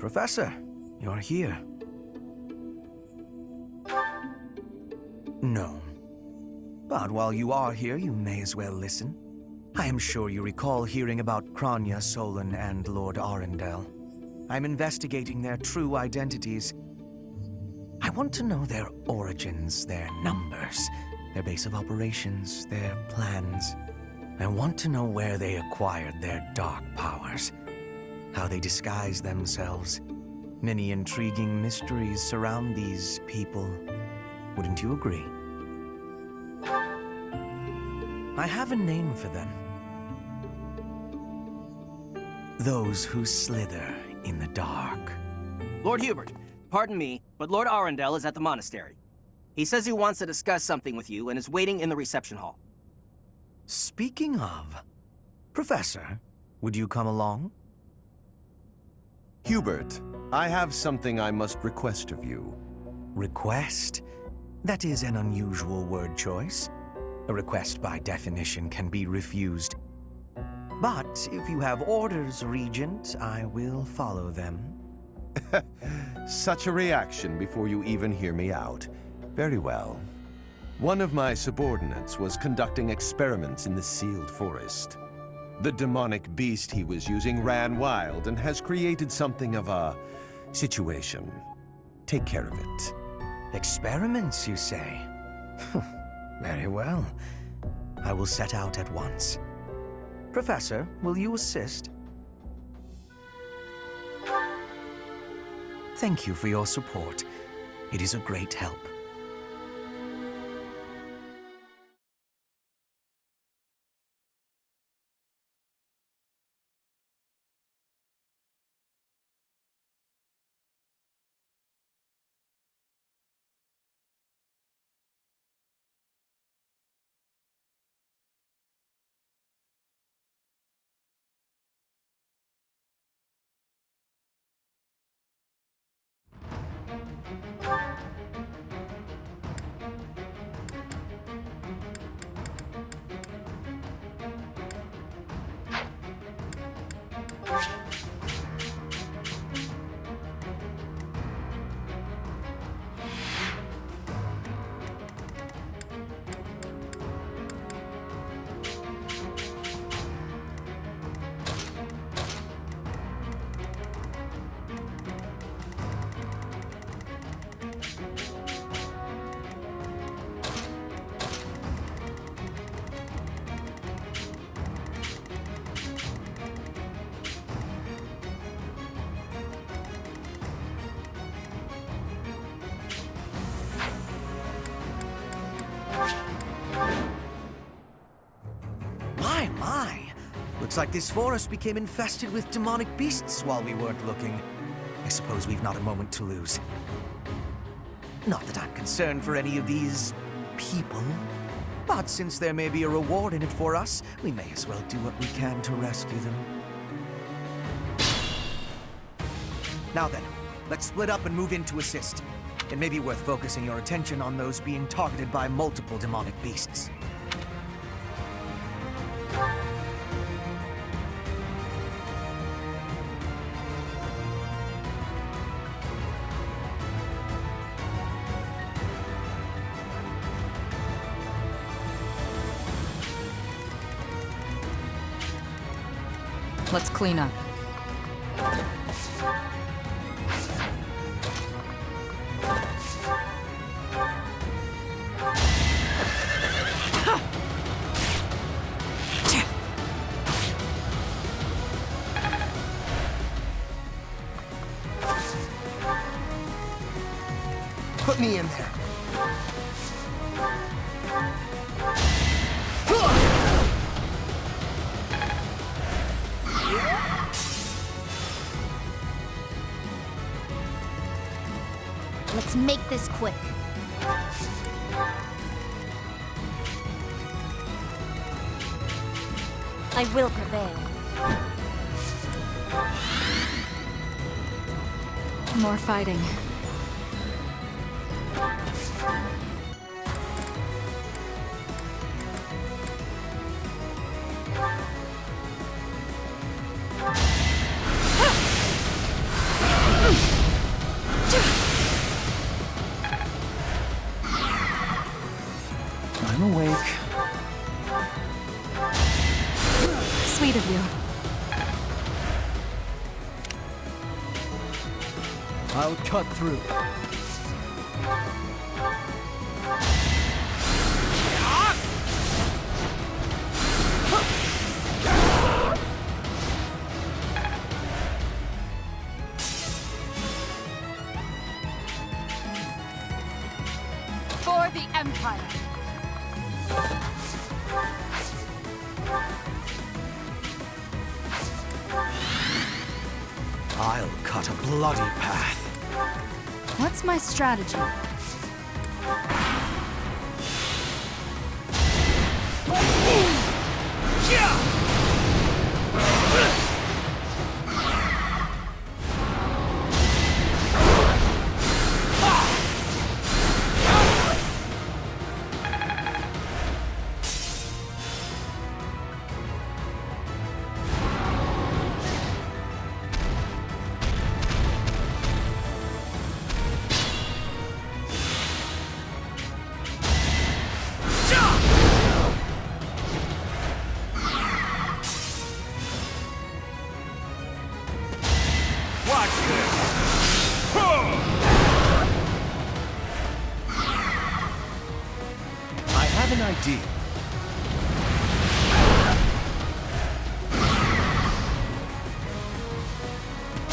Professor, you're here. No. But while you are here, you may as well listen. I am sure you recall hearing about Kranya, Fódlan, and Lord Arundel. I'm investigating their true identities. I want to know their origins, their numbers, their base of operations, their plans. I want to know where they acquired their dark powers, how they disguise themselves. Many intriguing mysteries surround these people. Wouldn't you agree? I have a name for them. Those who slither in the dark. Lord Hubert, pardon me, but Lord Arundel is at the monastery. He says he wants to discuss something with you and is waiting in the reception hall. Speaking of, Professor, would you come along? Hubert, I have something I must request of you. Request? That is an unusual word choice. A request by definition can be refused. But if you have orders, Regent, I will follow them. Such a reaction before you even hear me out. Very well. One of my subordinates was conducting experiments in the sealed forest. The demonic beast he was using ran wild and has created something of a situation. Take care of it. Experiments, you say? Very well. I will set out at once. Professor, will you assist? Thank you for your support. It is a great help. My. Looks like this forest became infested with demonic beasts while we weren't looking. I suppose we've not a moment to lose. Not that I'm concerned for any of these people, but since there may be a reward in it for us, we may as well do what we can to rescue them. Now then, let's split up and move in to assist. It may be worth focusing your attention on those being targeted by multiple demonic beasts. Let's clean up. Put me in there. Let's make this quick. I will prevail. More fighting. I'll cut through. For the Empire! I'll cut a bloody path. What's my strategy? I have an idea.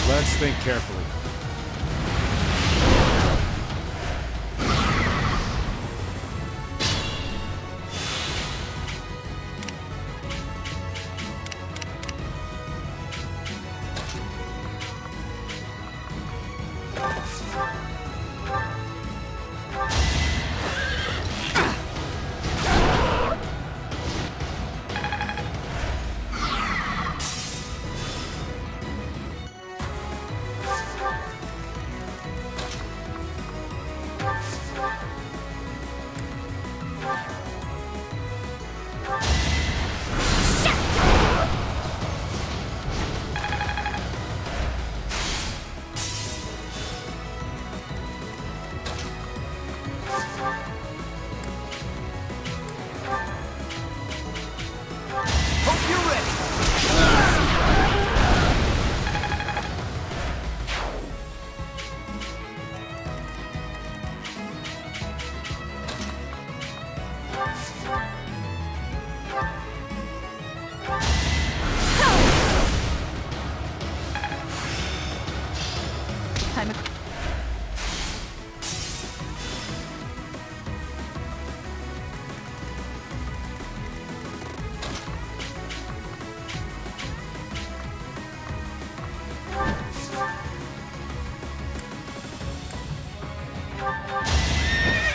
Let's think carefully. I'm a...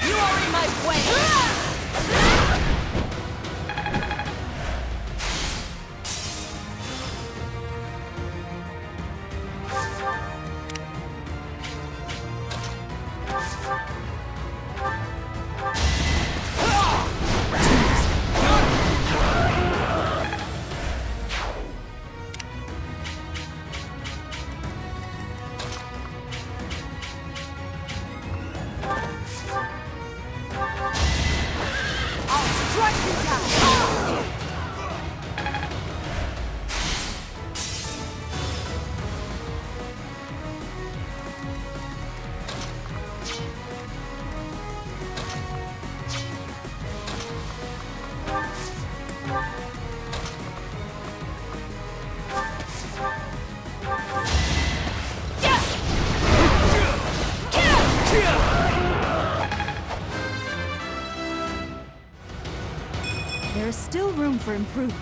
You are in my way! There is still room for improvement.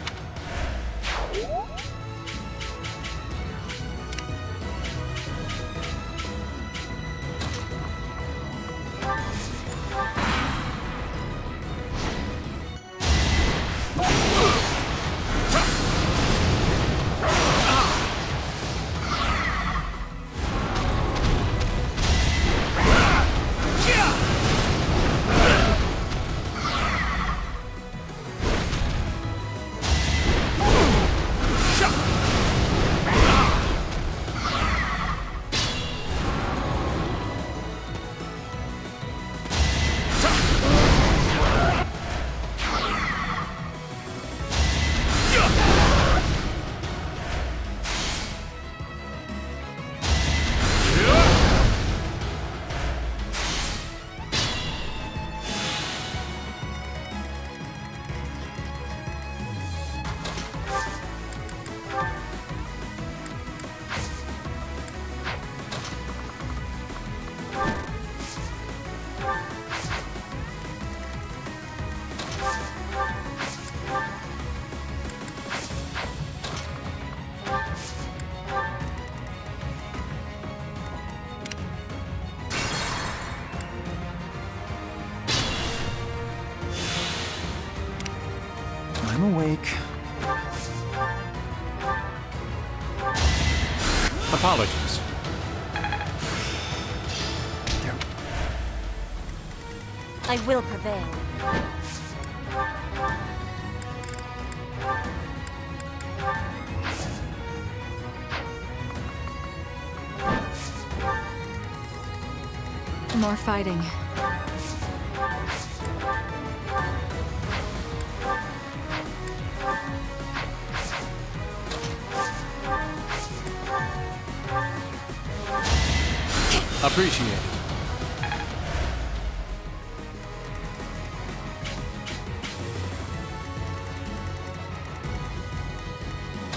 I'm awake. Apologies. I will prevail. More fighting. Appreciate it.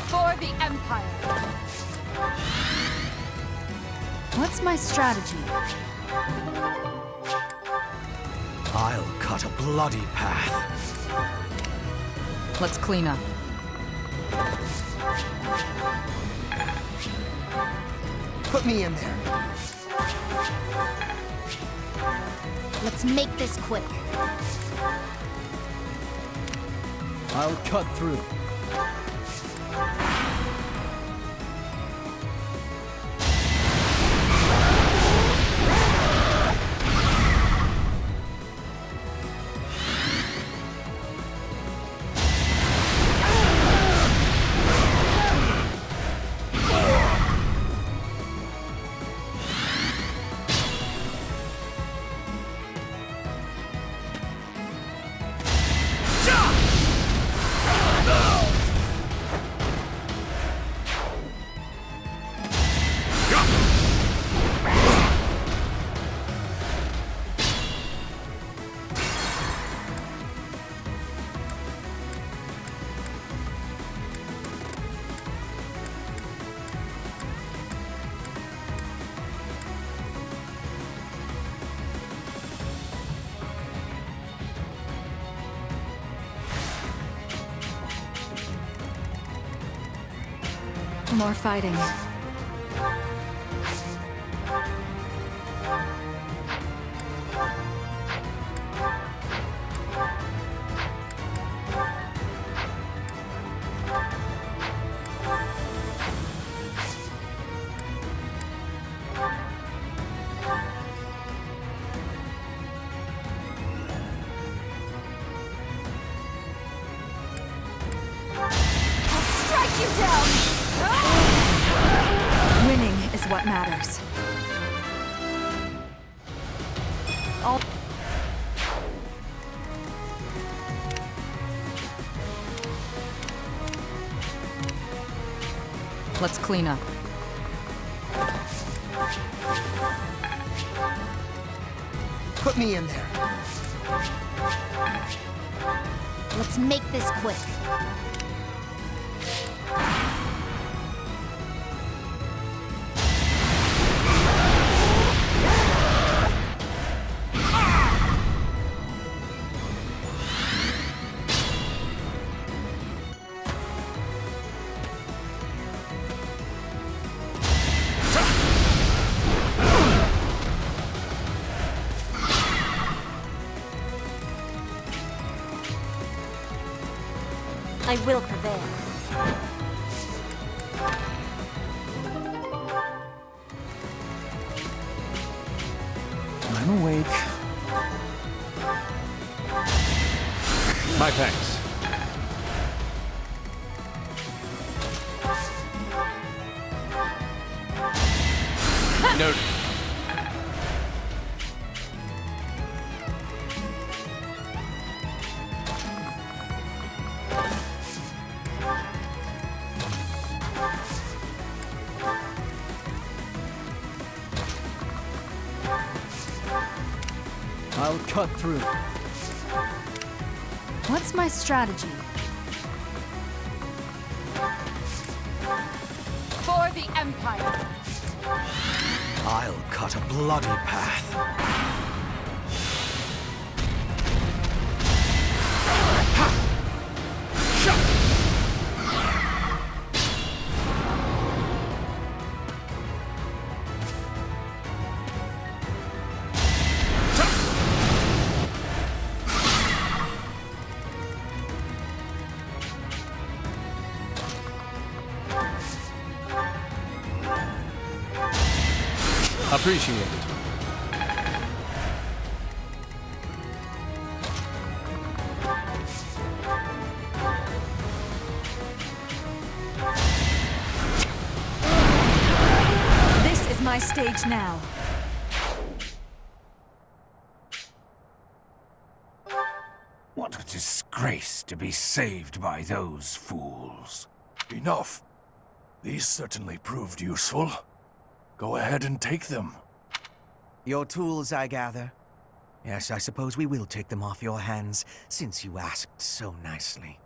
For the Empire. What's my strategy? I'll cut a bloody path. Let's clean up. Put me in there. Let's make this quick. I'll cut through. More fighting. Strike you down! Winning is what matters. Let's clean up. Put me in there. Let's make this quick. I will prevail. I'm awake. My thanks. Noted. I'll cut through. What's my strategy? For the Empire. I'll cut a bloody path. Appreciated. This is my stage now. What a disgrace to be saved by those fools. Enough. These certainly proved useful. Go ahead and take them. Your tools, I gather. Yes, I suppose we will take them off your hands, since you asked so nicely.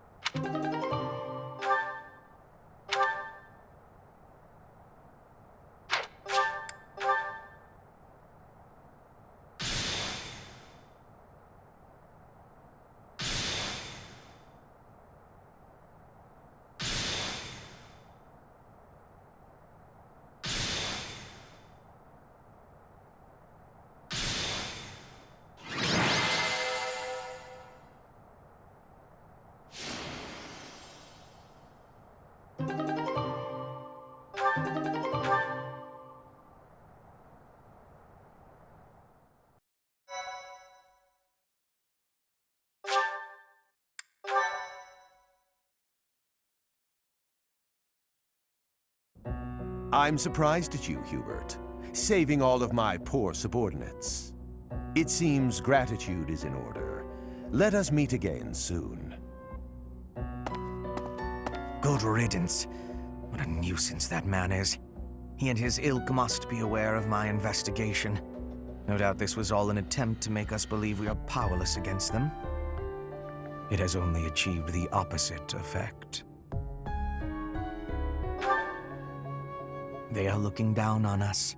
I'm surprised at you, Hubert, saving all of my poor subordinates. It seems gratitude is in order. Let us meet again soon. Good riddance. What a nuisance that man is. He and his ilk must be aware of my investigation. No doubt this was all an attempt to make us believe we are powerless against them. It has only achieved the opposite effect. They are looking down on us.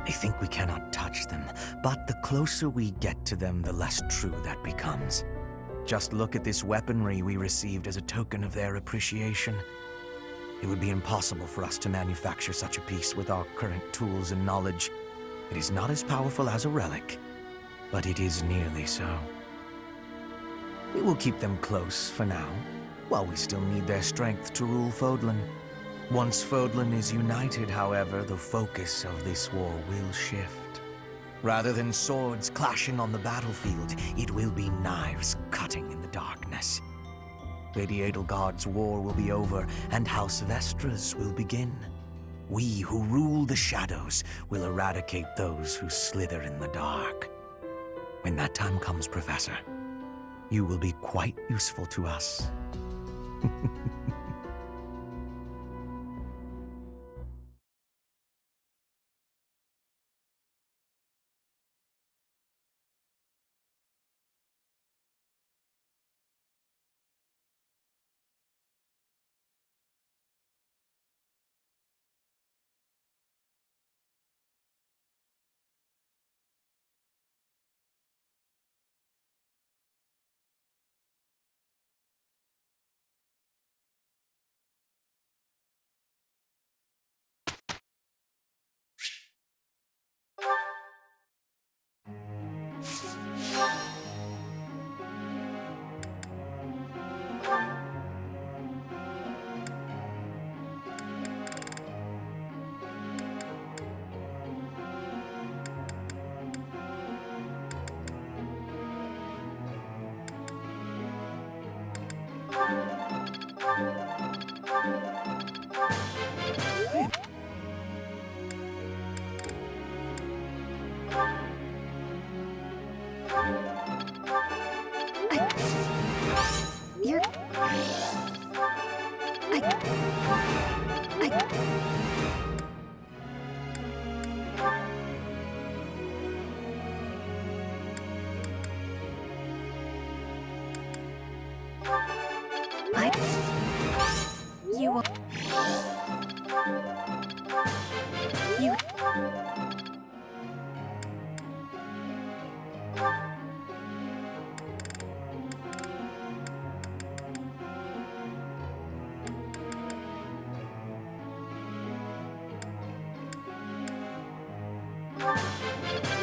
They think we cannot touch them, but the closer we get to them, the less true that becomes. Just look at this weaponry we received as a token of their appreciation. It would be impossible for us to manufacture such a piece with our current tools and knowledge. It is not as powerful as a relic, but it is nearly so. We will keep them close for now, while we still need their strength to rule Fódlan. Once Fódlan is united, however, the focus of this war will shift. Rather than swords clashing on the battlefield, it will be knives cutting in the darkness. Lady Edelgard's war will be over, and House Vestra's will begin. We who rule the shadows will eradicate those who slither in the dark. When that time comes, Professor, you will be quite useful to us.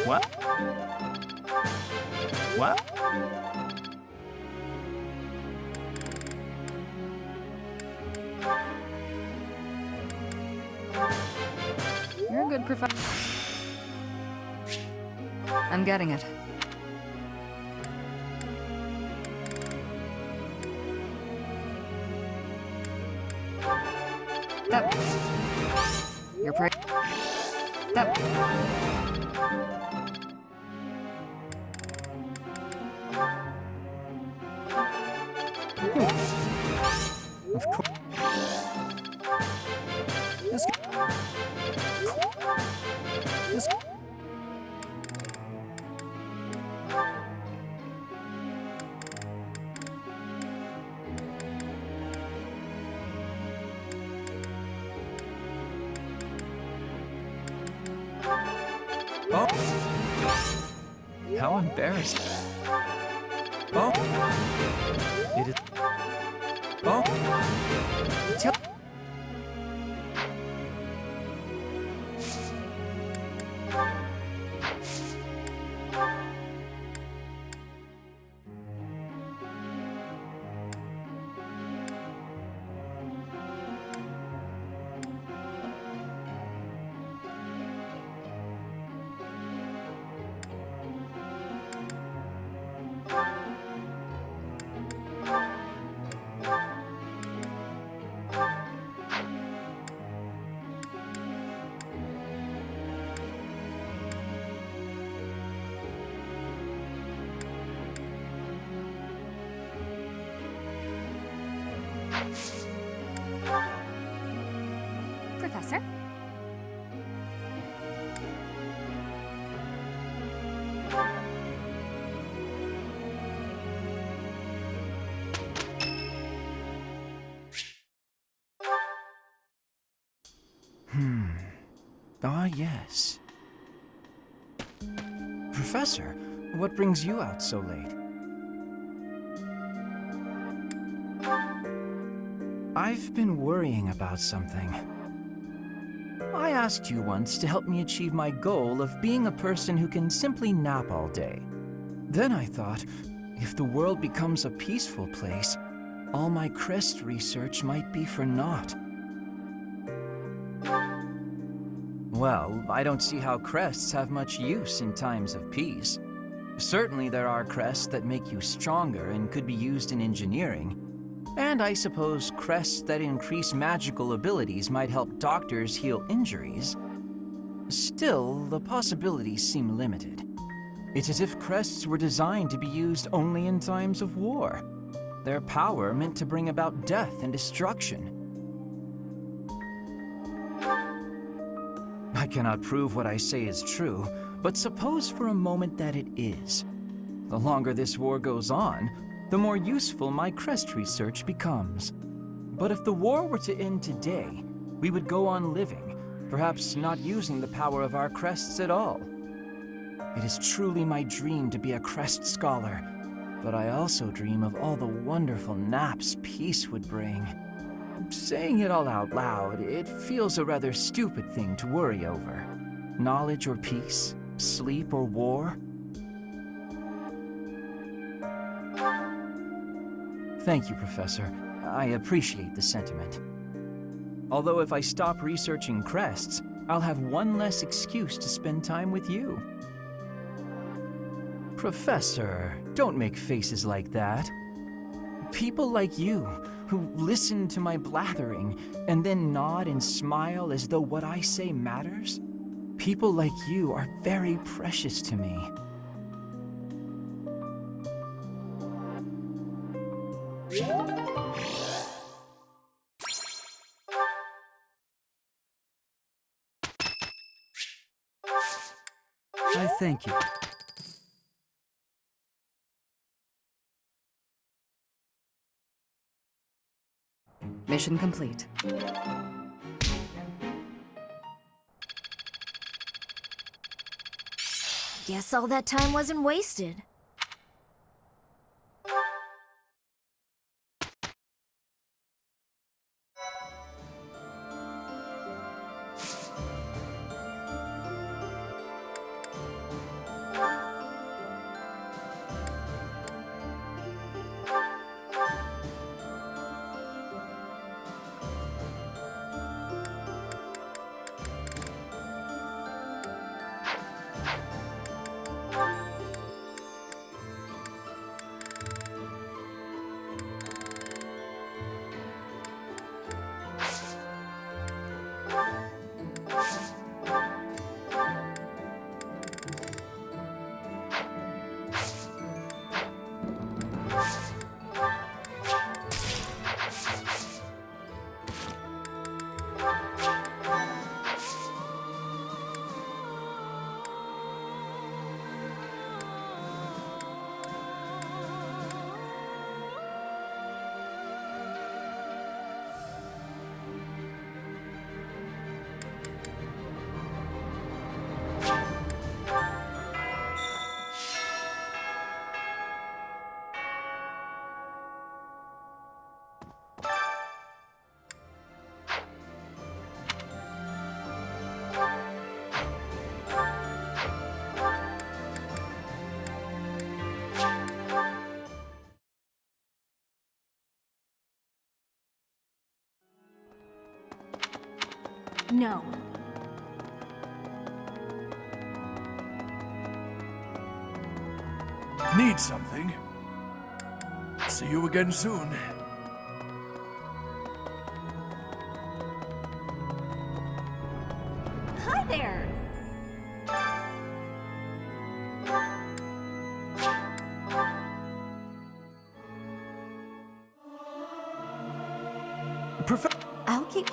What? What? You're a good professor. I'm getting it. That. You're pretty. That. Of course. This. This. Oh. How embarrassing. Oh. It is. Oh. Tell. Professor? Ah, yes. Professor, what brings you out so late? I've been worrying about something. I asked you once to help me achieve my goal of being a person who can simply nap all day. Then I thought, if the world becomes a peaceful place, all my crest research might be for naught. Well, I don't see how crests have much use in times of peace. Certainly there are crests that make you stronger and could be used in engineering. And I suppose crests that increase magical abilities might help doctors heal injuries. Still, the possibilities seem limited. It's as if crests were designed to be used only in times of war. Their power meant to bring about death and destruction. I cannot prove what I say is true, but suppose for a moment that it is. The longer this war goes on, the more useful my crest research becomes. But if the war were to end today, we would go on living, perhaps not using the power of our crests at all. It is truly my dream to be a crest scholar, but I also dream of all the wonderful naps peace would bring. Saying it all out loud, it feels a rather stupid thing to worry over. Knowledge or peace, sleep or war. Thank you, Professor. I appreciate the sentiment. Although if I stop researching crests, I'll have one less excuse to spend time with you. Professor, don't make faces like that. People like you, who listen to my blathering and then nod and smile as though what I say matters, people like you are very precious to me. I thank you. Mission complete. Guess all that time wasn't wasted. No. Need something? See you again soon. Hi there! I'll keep...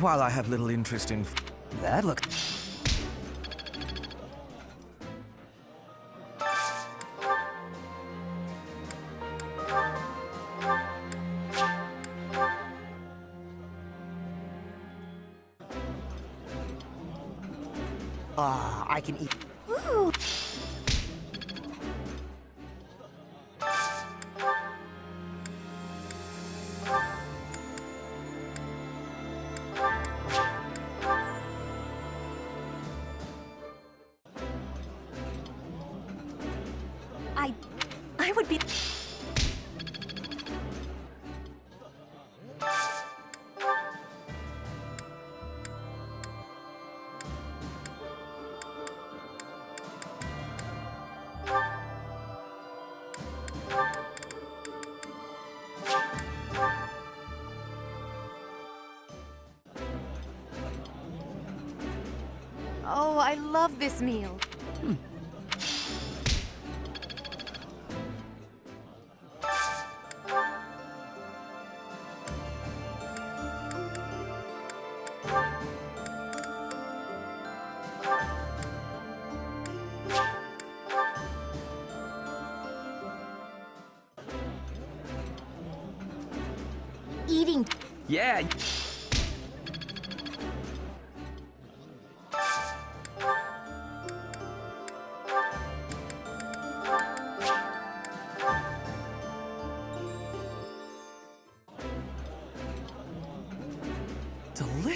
While I have little interest in... That looks... I can eat. Ooh. I would be... Oh, I love this meal. Eating. Yeah.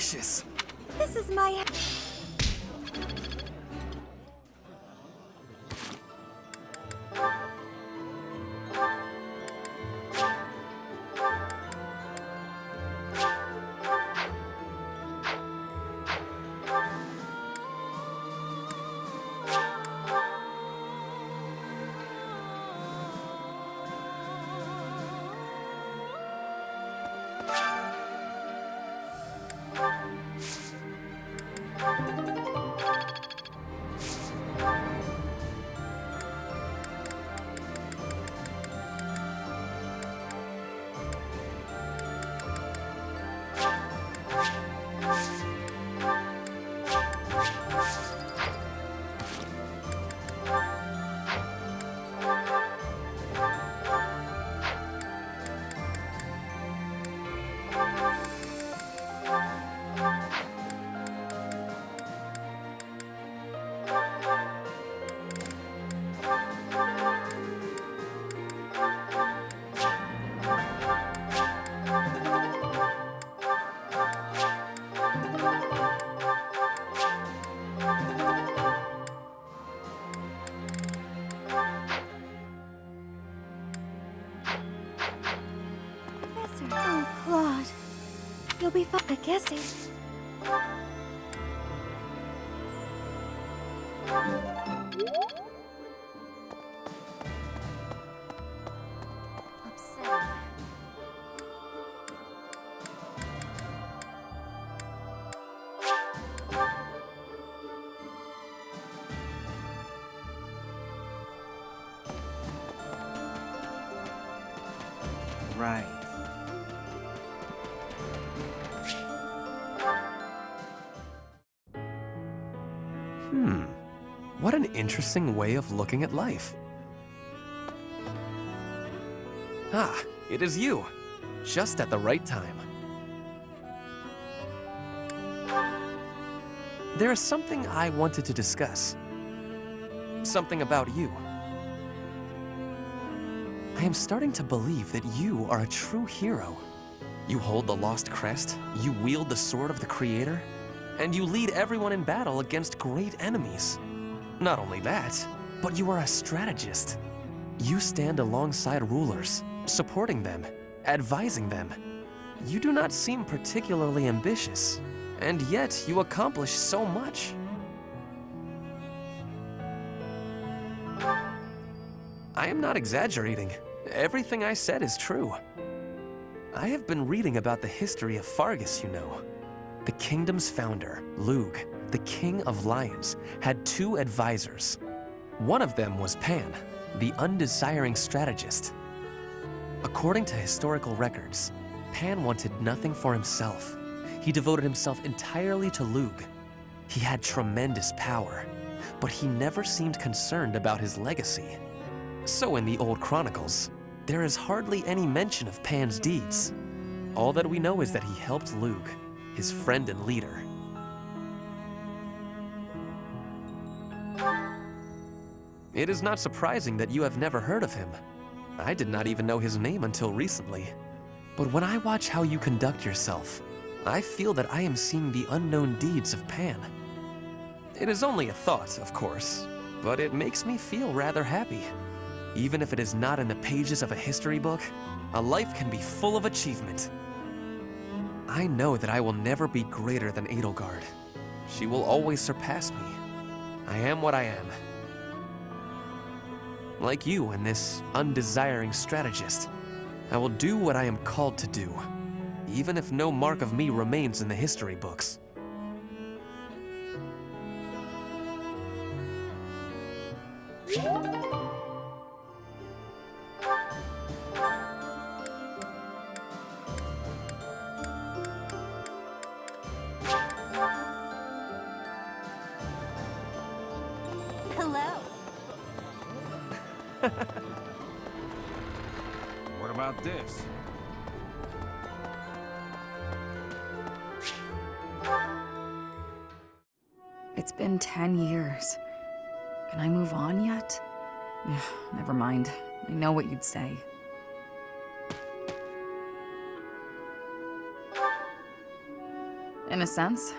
delicious. This is my... Oh, Claude. You'll be fine, I guess it. Upset. Right. What an interesting way of looking at life. Ah, it is you. Just at the right time. There is something I wanted to discuss. Something about you. I am starting to believe that you are a true hero. You hold the Lost Crest, you wield the sword of the Creator, and you lead everyone in battle against great enemies. Not only that, but you are a strategist. You stand alongside rulers, supporting them, advising them. You do not seem particularly ambitious, and yet you accomplish so much. I am not exaggerating. Everything I said is true. I have been reading about the history of Faerghus, you know. The kingdom's founder, Lugh, the king of lions, had 2 advisors. One of them was Pan, the undesiring strategist. According to historical records, Pan wanted nothing for himself. He devoted himself entirely to Lugh. He had tremendous power, but he never seemed concerned about his legacy. So in the old chronicles, there is hardly any mention of Pan's deeds. All that we know is that he helped Lugh, his friend and leader. It is not surprising that you have never heard of him. I did not even know his name until recently. But when I watch how you conduct yourself, I feel that I am seeing the unknown deeds of Pan. It is only a thought, of course, but it makes me feel rather happy. Even if it is not in the pages of a history book, a life can be full of achievement. I know that I will never be greater than Edelgard. She will always surpass me. I am what I am. Like you and this undesiring strategist, I will do what I am called to do, even if no mark of me remains in the history books. Hello. What about this? It's been 10 years. Can I move on yet? Never mind. I know what you'd say. In a sense,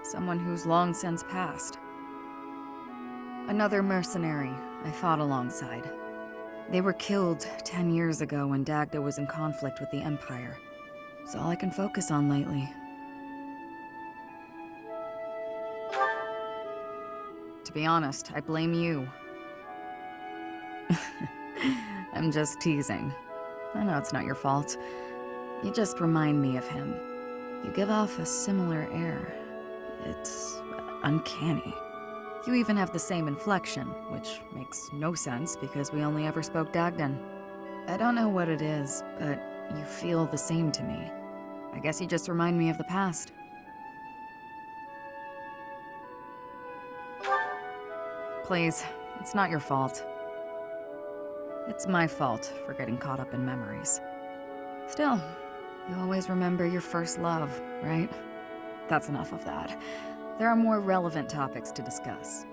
someone who's long since passed. Another mercenary I fought alongside. They were killed 10 years ago when Dagda was in conflict with the Empire. It's all I can focus on lately. To be honest, I blame you. I'm just teasing. I know it's not your fault. You just remind me of him. You give off a similar air. It's uncanny. You even have the same inflection, which makes no sense because we only ever spoke Dagdan. I don't know what it is, but you feel the same to me. I guess you just remind me of the past. Please, it's not your fault. It's my fault for getting caught up in memories. Still, you always remember your first love, right? That's enough of that. There are more relevant topics to discuss.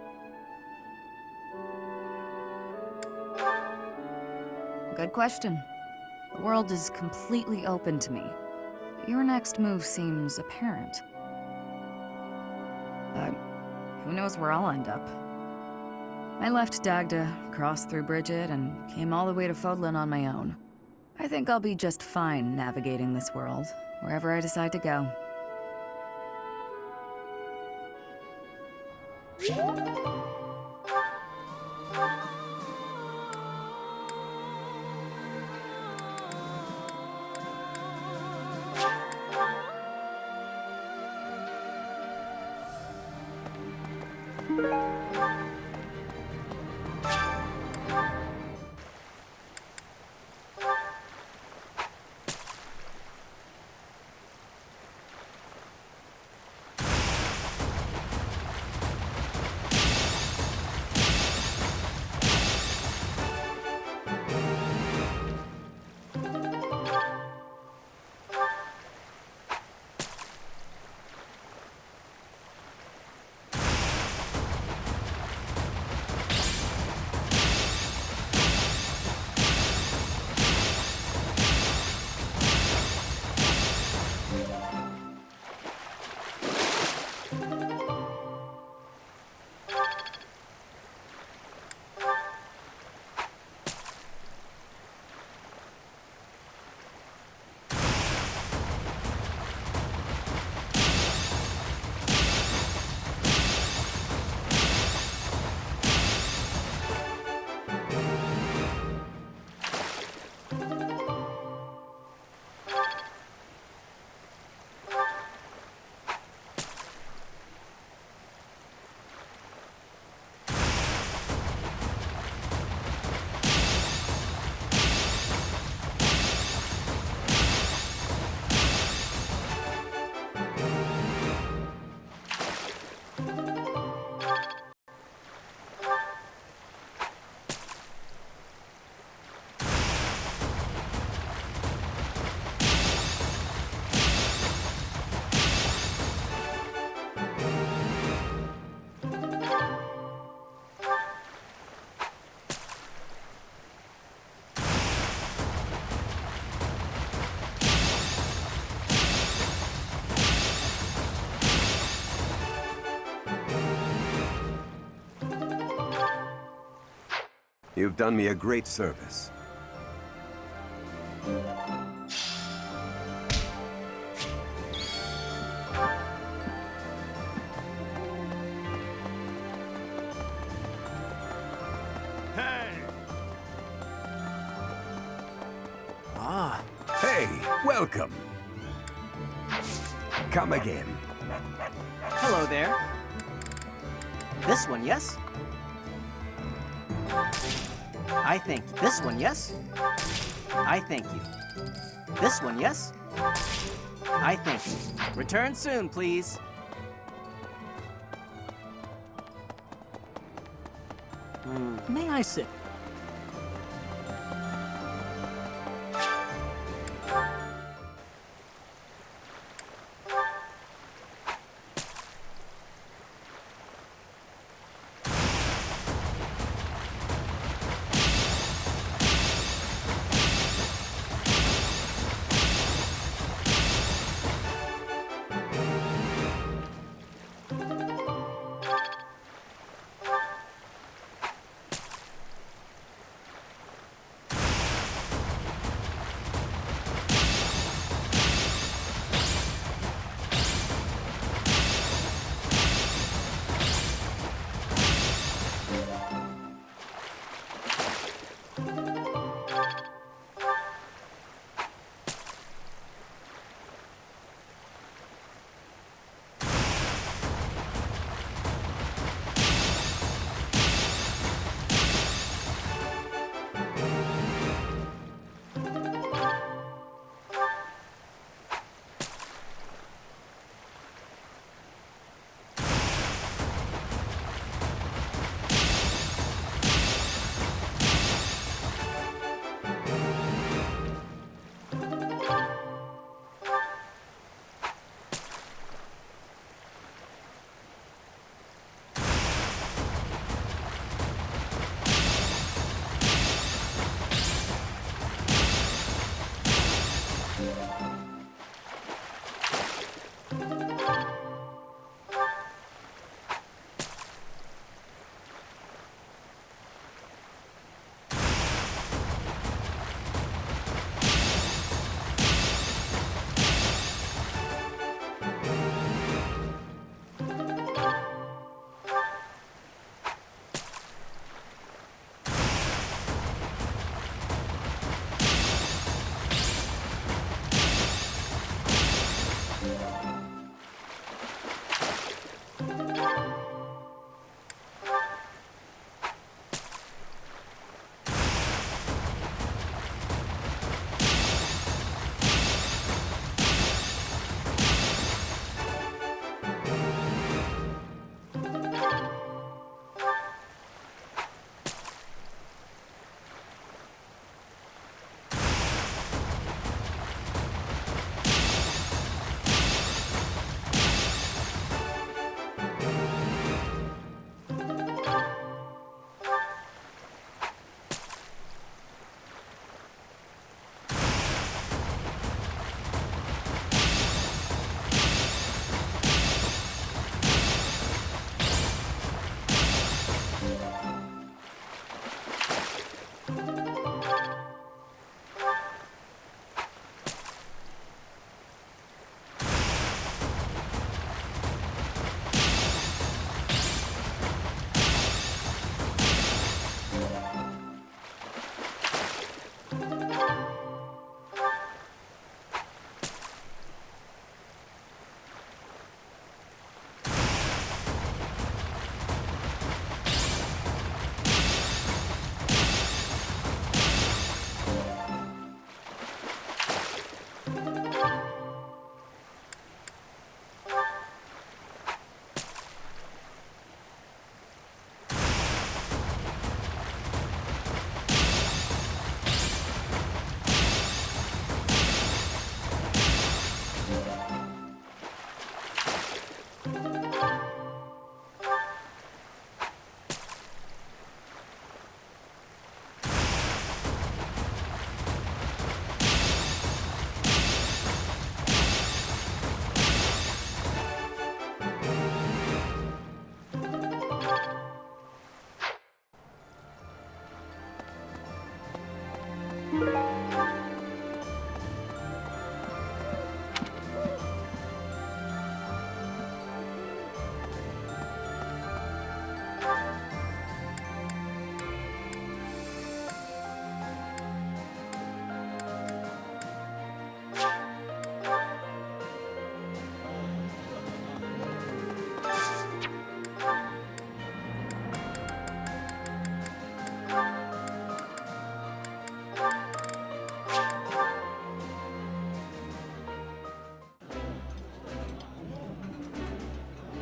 Good question. The world is completely open to me. Your next move seems apparent. But who knows where I'll end up? I left Dagda, crossed through Bridget, and came all the way to Fódlan on my own. I think I'll be just fine navigating this world, wherever I decide to go. You've done me a great service. Hey, welcome. Come again. Hello there. This one, yes? I thank you. This one, yes? I thank you. This one, yes? I thank you. Return soon, please. May I sit?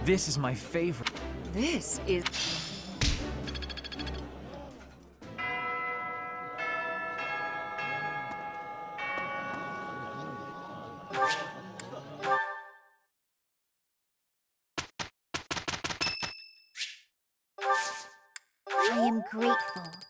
This is my favorite. This is... I am grateful